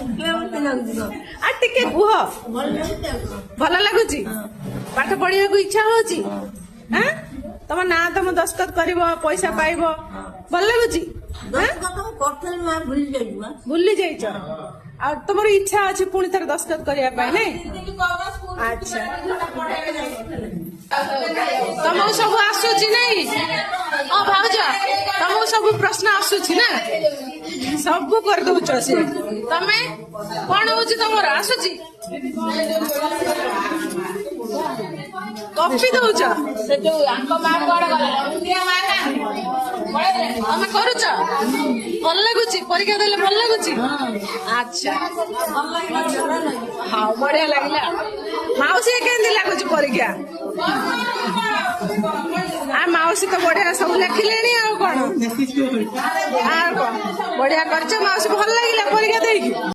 आ टिके कुह भल लगुच पाठ पढ़िया को इच्छा होची हां तुम ना तुम दस्तखत करिवो पैसा पाइबो भल लगुच भूली जाइछ आ तुमर इच्छा अछि पुणी थर दस्तखत करिया पाइ नै अच्छा तुमको सब आसुची नहीं ओ भाउज तुमको सब प्रश्न आसुची ना सब कर दउछ से तमे कोन होची तुमर आसुची कॉफी दउछ से जो अंक मार गड़ गले उनिया मार ना तमे करूछ भल लागुची परीक्षा देले भल लागुची अच्छा हां बढ़िया लागला माउसी केंदी लागुची परीक्षा आ माउसी तो बढ़िया सब लिखिले आ कौन बढ़िया कर माउसी भल लगे परीक्षा दे।